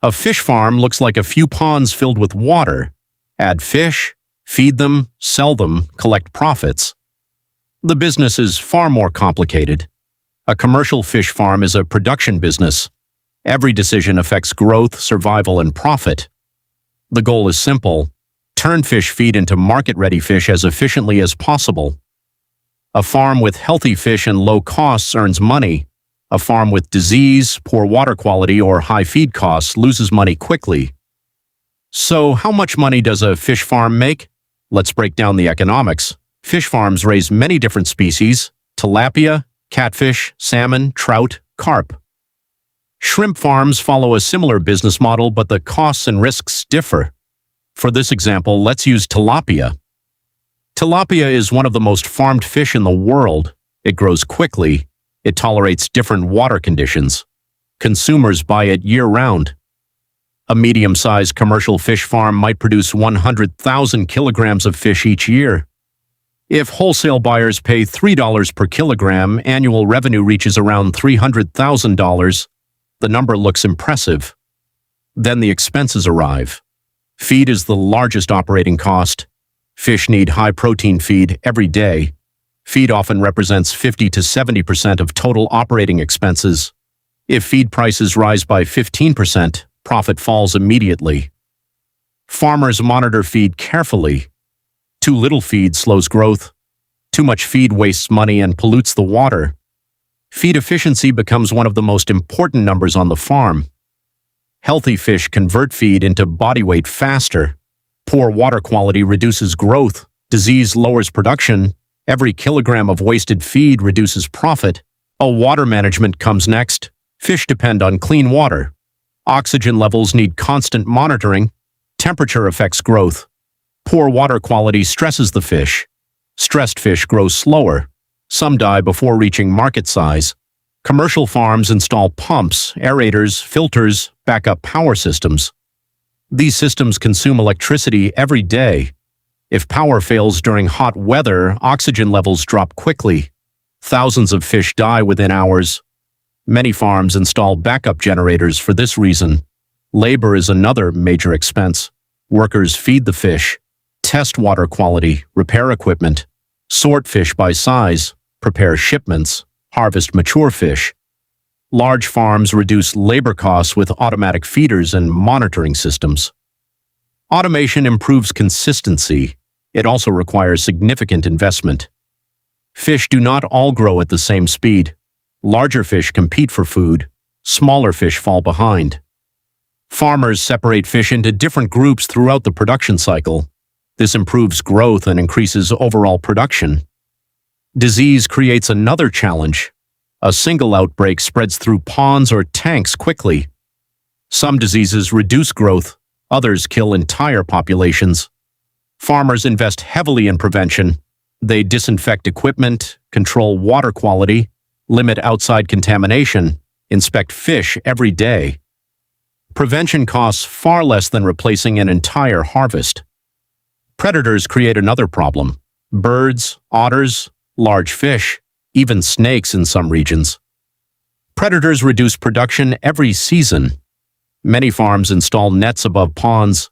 A fish farm looks like a few ponds filled with water. Add fish, feed them, sell them, collect profits. The business is far more complicated. A commercial fish farm is a production business. Every decision affects growth, survival, and profit. The goal is simple: turn fish feed into market-ready fish as efficiently as possible. A farm with healthy fish and low costs earns money. A farm with disease, poor water quality, or high feed costs loses money quickly. So, how much money does a fish farm make? Let's break down the economics. Fish farms raise many different species: tilapia, catfish, salmon, trout, carp. Shrimp farms follow a similar business model, but the costs and risks differ. For this example, let's use tilapia. Tilapia is one of the most farmed fish in the world. It grows quickly. It tolerates different water conditions. Consumers buy it year-round. A medium-sized commercial fish farm might produce 100,000 kilograms of fish each year. If wholesale buyers pay $3 per kilogram, annual revenue reaches around $300,000. The number looks impressive. Then the expenses arrive. Feed is the largest operating cost. Fish need high-protein feed every day. Feed often represents 50 to 70% of total operating expenses. If feed prices rise by 15%, profit falls immediately. Farmers monitor feed carefully. Too little feed slows growth. Too much feed wastes money and pollutes the water. Feed efficiency becomes one of the most important numbers on the farm. Healthy fish convert feed into body weight faster. Poor water quality reduces growth. Disease lowers production. Every kilogram of wasted feed reduces profit. Water management comes next. Fish depend on clean water. Oxygen levels need constant monitoring. Temperature affects growth. Poor water quality stresses the fish. Stressed fish grow slower. Some die before reaching market size. Commercial farms install pumps, aerators, filters, backup power systems. These systems consume electricity every day. If power fails during hot weather, oxygen levels drop quickly. Thousands of fish die within hours. Many farms install backup generators for this reason. Labor is another major expense. Workers feed the fish, test water quality, repair equipment, sort fish by size, prepare shipments, harvest mature fish. Large farms reduce labor costs with automatic feeders and monitoring systems. Automation improves consistency. It also requires significant investment. Fish do not all grow at the same speed. Larger fish compete for food. Smaller fish fall behind. Farmers separate fish into different groups throughout the production cycle. This improves growth and increases overall production. Disease creates another challenge. A single outbreak spreads through ponds or tanks quickly. Some diseases reduce growth, others kill entire populations. Farmers invest heavily in prevention. They disinfect equipment, control water quality, limit outside contamination, inspect fish every day. Prevention costs far less than replacing an entire harvest. Predators create another problem. Birds, otters, large fish, even snakes in some regions. Predators reduce production every season. Many farms install nets above ponds.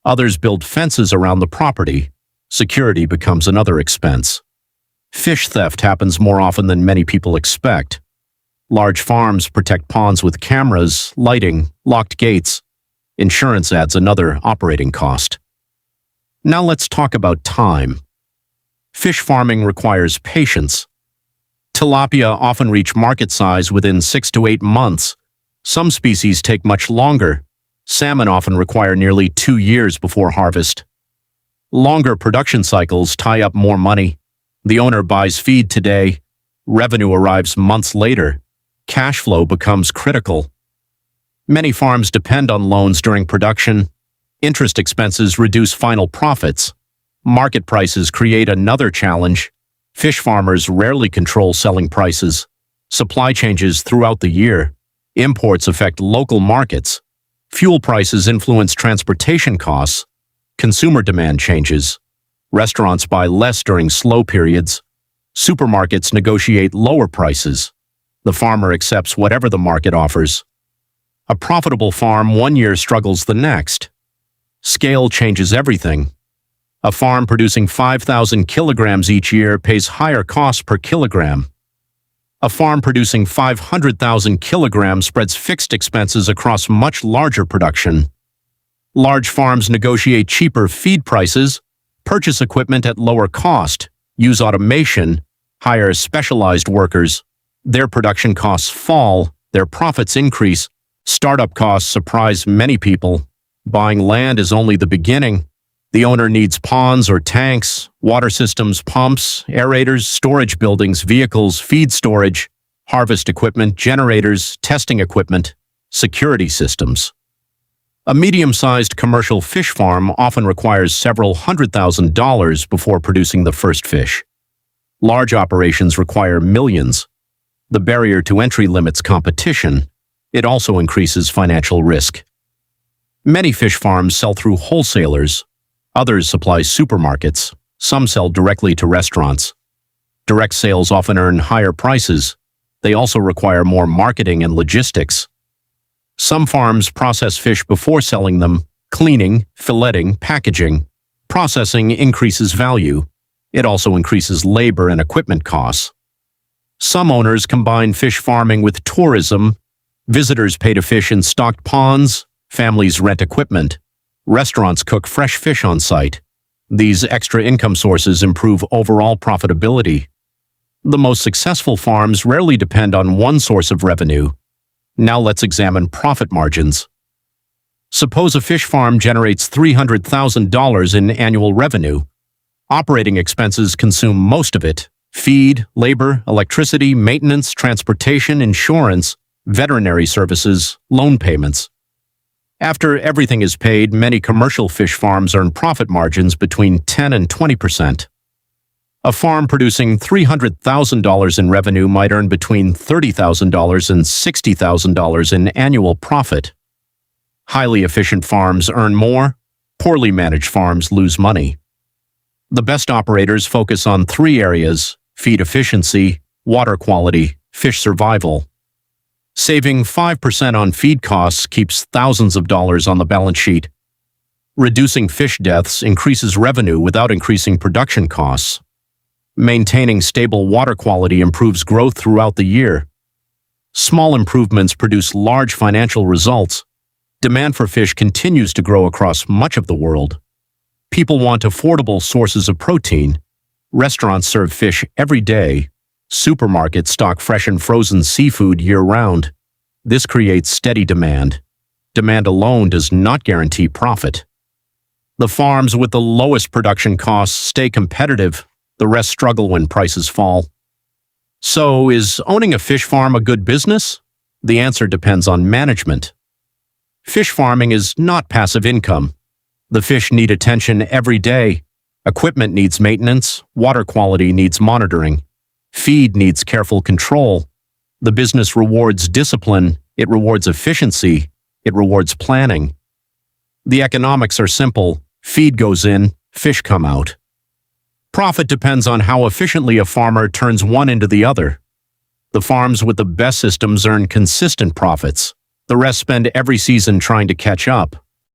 Others build fences around the property. Security becomes another expense. Fish theft happens more often than many people expect. Large farms protect ponds with cameras, lighting, locked gates. Insurance adds another operating cost. Now let's talk about time. Fish farming requires patience. Tilapia often reach market size within 6 to 8 months. Some species take much longer. Salmon often require nearly 2 years before harvest. Longer production cycles tie up more money. The owner buys feed today. Revenue arrives months later. Cash flow becomes critical. Many farms depend on loans during production. Interest expenses reduce final profits. Market prices create another challenge. Fish farmers rarely control selling prices. Supply changes throughout the year. Imports affect local markets. Fuel prices influence transportation costs. Consumer demand changes. Restaurants buy less during slow periods. Supermarkets negotiate lower prices. The farmer accepts whatever the market offers. A profitable farm one year struggles the next. Scale changes everything. A farm producing 5,000 kilograms each year pays higher costs per kilogram. A farm producing 500,000 kilograms spreads fixed expenses across much larger production. Large farms negotiate cheaper feed prices, purchase equipment at lower cost, use automation, hire specialized workers. Their production costs fall, their profits increase. Startup costs surprise many people. Buying land is only the beginning. The owner needs ponds or tanks, water systems, pumps, aerators, storage buildings, vehicles, feed storage, harvest equipment, generators, testing equipment, security systems. A medium-sized commercial fish farm often requires several $100,000 before producing the first fish. Large operations require millions. The barrier to entry limits competition. It also increases financial risk. Many fish farms sell through wholesalers. Others supply supermarkets. Some sell directly to restaurants. Direct sales often earn higher prices. They also require more marketing and logistics. Some farms process fish before selling them, cleaning, filleting, packaging. Processing increases value. It also increases labor and equipment costs. Some owners combine fish farming with tourism. Visitors pay to fish in stocked ponds. Families rent equipment. Restaurants cook fresh fish on site. These extra income sources improve overall profitability. The most successful farms rarely depend on one source of revenue. Now let's examine profit margins. Suppose a fish farm generates $300,000 in annual revenue. Operating expenses consume most of it: feed, labor, electricity, maintenance, transportation, insurance, veterinary services, loan payments. After everything is paid, many commercial fish farms earn profit margins between 10 and 20%. A farm producing $300,000 in revenue might earn between $30,000 and $60,000 in annual profit. Highly efficient farms earn more. Poorly managed farms lose money. The best operators focus on three areas: feed efficiency, water quality, fish survival. Saving 5% on feed costs keeps thousands of dollars on the balance sheet. Reducing fish deaths increases revenue without increasing production costs. Maintaining stable water quality improves growth throughout the year. Small improvements produce large financial results. Demand for fish continues to grow across much of the world. People want affordable sources of protein. Restaurants serve fish every day. Supermarkets stock fresh and frozen seafood year-round. This creates steady demand. Demand alone does not guarantee profit. The farms with the lowest production costs stay competitive. The rest struggle when prices fall. So, is owning a fish farm a good business? The answer depends on management. Fish farming is not passive income. The fish need attention every day. Equipment needs maintenance. Water quality needs monitoring. Feed needs careful control. The business rewards discipline. It rewards efficiency. It rewards planning. The economics are simple. Feed goes in, fish come out. Profit depends on how efficiently a farmer turns one into the other. The farms with the best systems earn consistent profits. The rest spend every season trying to catch up.